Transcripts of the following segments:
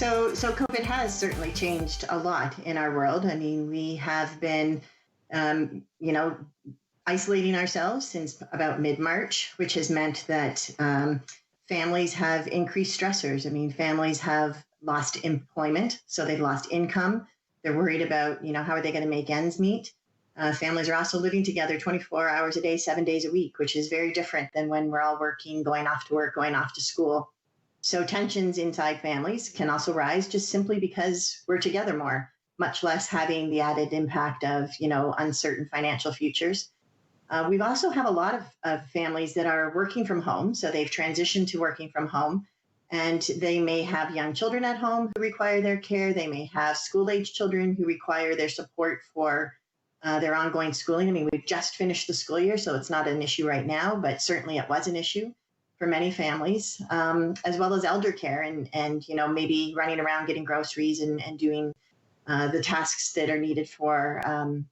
So COVID has certainly changed a lot in our world. I mean, we have been, you know, isolating ourselves since about mid-March, which has meant that families have increased stressors. I mean, families have lost employment, so they've lost income. They're worried about, how are they going to make ends meet? Families are also living together 24 hours a day, 7 days a week, which is very different than when we're all working, going off to work, going off to school. So tensions inside families can also rise just simply because we're together more, much less having the added impact of, uncertain financial futures. We've also have a lot of families that are working from home. So they've transitioned to working from home, and they may have young children at home who require their care. They may have school-age children who require their support for their ongoing schooling. I mean, we've just finished the school year, so it's not an issue right now, but certainly it was an issue for many families, as well as elder care and maybe running around getting groceries and doing the tasks that are needed for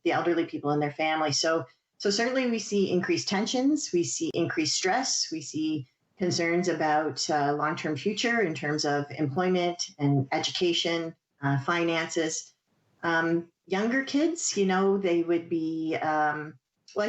the elderly people in their family. So certainly we see increased tensions, we see increased stress, we see concerns about long-term future in terms of employment and education, finances. Younger kids, they would be, I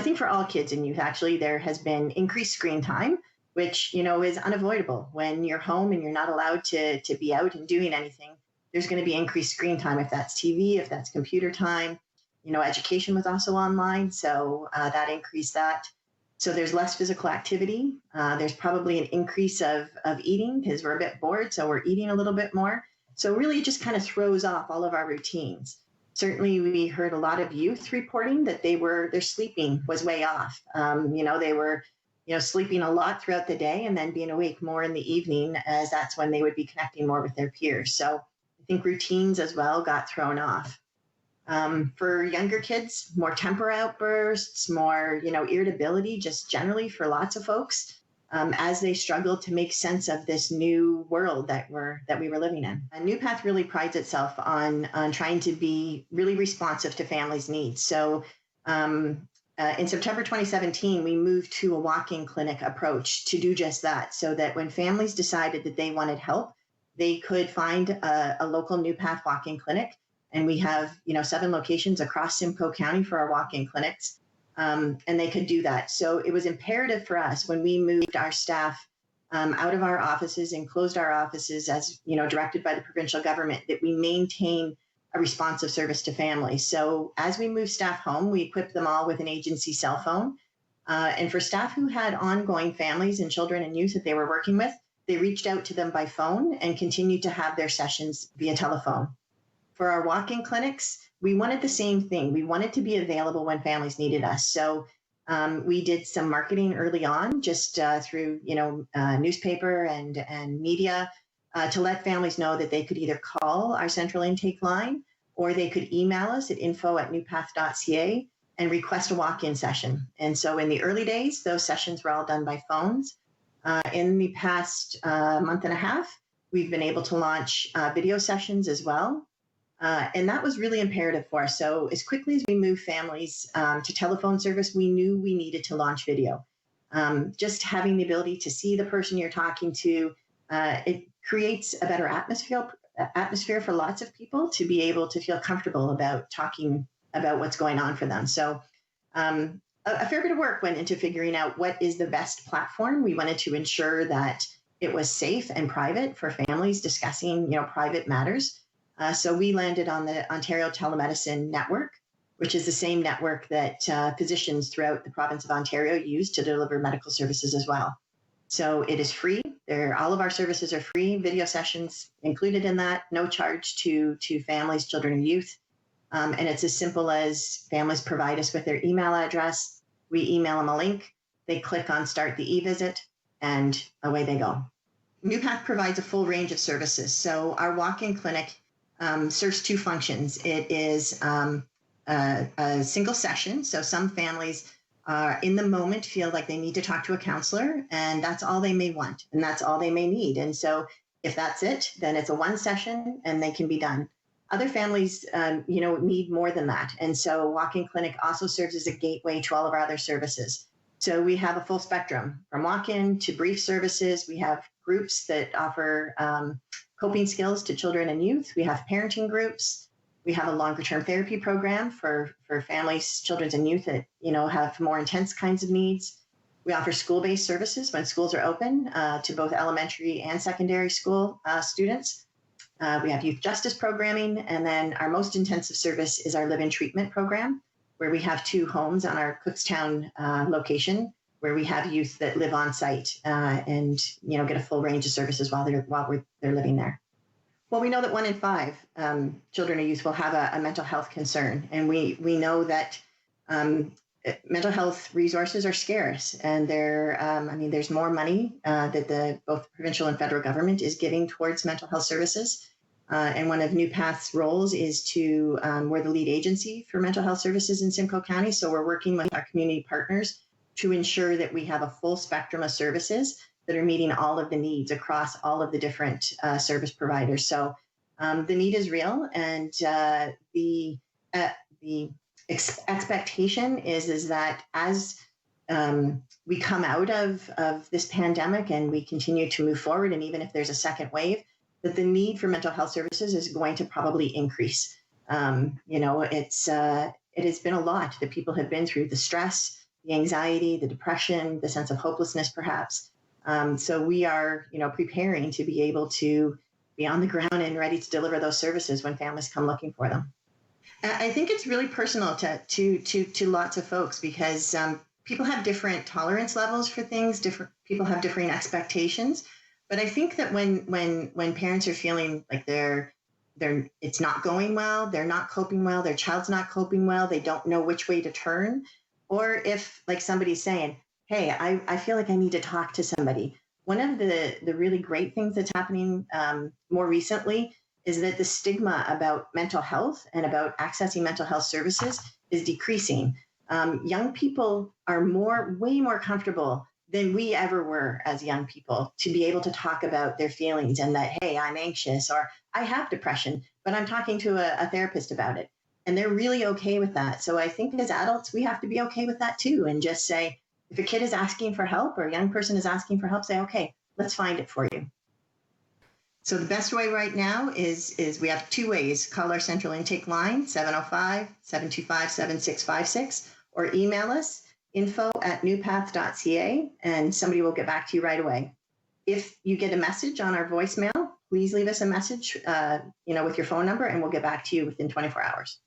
think for all kids and youth, actually, there has been increased screen time, which, is unavoidable. When you're home and you're not allowed to be out and doing anything, there's going to be increased screen time, if that's TV, if that's computer time. Education was also online, so that increased that. So there's less physical activity. There's probably an increase of eating because we're a bit bored, so we're eating a little bit more. So really it just kind of throws off all of our routines. Certainly we heard a lot of youth reporting that their sleeping was way off. They were sleeping a lot throughout the day and then being awake more in the evening, as that's when they would be connecting more with their peers. So I think routines as well got thrown off. For younger kids, more temper outbursts, more, irritability, just generally for lots of folks, as they struggle to make sense of this new world that we were living in. And New Path really prides itself on trying to be really responsive to families' needs. So in September 2017, we moved to a walk-in clinic approach to do just that, so that when families decided that they wanted help, they could find a local New Path walk-in clinic. And we have, 7 locations across Simcoe County for our walk-in clinics, and they could do that. So it was imperative for us when we moved our staff out of our offices and closed our offices as, directed by the provincial government, that we maintain a responsive service to families. So as we moved staff home, we equipped them all with an agency cell phone. And for staff who had ongoing families and children and youth that they were working with, they reached out to them by phone and continued to have their sessions via telephone. For our walk-in clinics, we wanted the same thing. We wanted to be available when families needed us. So we did some marketing early on, just through newspaper and media, to let families know that they could either call our central intake line or they could email us at info@newpath.ca and request a walk-in session. And so in the early days, those sessions were all done by phones. In the past month and a half, we've been able to launch video sessions as well. And that was really imperative for us. So as quickly as we moved families to telephone service, we knew we needed to launch video. Just having the ability to see the person you're talking to, it creates a better atmosphere for lots of people to be able to feel comfortable about talking about what's going on for them. So a fair bit of work went into figuring out what is the best platform. We wanted to ensure that it was safe and private for families discussing, private matters. So we landed on the Ontario Telemedicine Network, which is the same network that physicians throughout the province of Ontario use to deliver medical services as well. So it is free. All of our services are free, video sessions included in that, no charge to families, children, or youth. And it's as simple as families provide us with their email address. We email them a link. They click on Start the e-visit, and away they go. New Path provides a full range of services. So our walk-in clinic serves 2 functions. It is a single session. So some families in the moment feel like they need to talk to a counselor, and that's all they may want, and that's all they may need. And so if that's it, then it's a 1 session and they can be done. Other families, need more than that. And so walk-in clinic also serves as a gateway to all of our other services. So we have a full spectrum from walk-in to brief services. We have groups that offer coping skills to children and youth. We have parenting groups. We have a longer term therapy program for families, children and youth that, have more intense kinds of needs. We offer school-based services when schools are open to both elementary and secondary school students. We have youth justice programming. And then our most intensive service is our live-in treatment program, where we have 2 homes on our Cookstown location, where we have youth that live on site and get a full range of services while they're living there. Well, we know that 1 in 5 children or youth will have a mental health concern, and we know that mental health resources are scarce, and there's more money that both the provincial and federal government is giving towards mental health services. And one of New Path's roles is we're the lead agency for mental health services in Simcoe County. So we're working with our community partners to ensure that we have a full spectrum of services that are meeting all of the needs across all of the different service providers. So the need is real, and the expectation is that as we come out of this pandemic and we continue to move forward, and even if there's a second wave, that the need for mental health services is going to probably increase. It has been a lot that people have been through: the stress, the anxiety, the depression, the sense of hopelessness, perhaps. So we are, preparing to be able to be on the ground and ready to deliver those services when families come looking for them. I think it's really personal to lots of folks, because people have different tolerance levels for things. Different people have different expectations. But I think that when parents are feeling like it's not going well, they're not coping well, their child's not coping well, they don't know which way to turn, or if like somebody's saying, hey, I feel like I need to talk to somebody. One of the really great things that's happening more recently is that the stigma about mental health and about accessing mental health services is decreasing. Young people are way more comfortable than we ever were as young people to be able to talk about their feelings, and that, hey, I'm anxious, or I have depression, but I'm talking to a therapist about it. And they're really okay with that. So I think as adults, we have to be okay with that too, and just say, if a kid is asking for help or a young person is asking for help, say, okay, let's find it for you. So the best way right now is we have 2 ways. Call our central intake line, 705-725-7656, or email us, info@newpath.ca, and somebody will get back to you right away. If you get a message on our voicemail, please leave us a message, with your phone number, and we'll get back to you within 24 hours.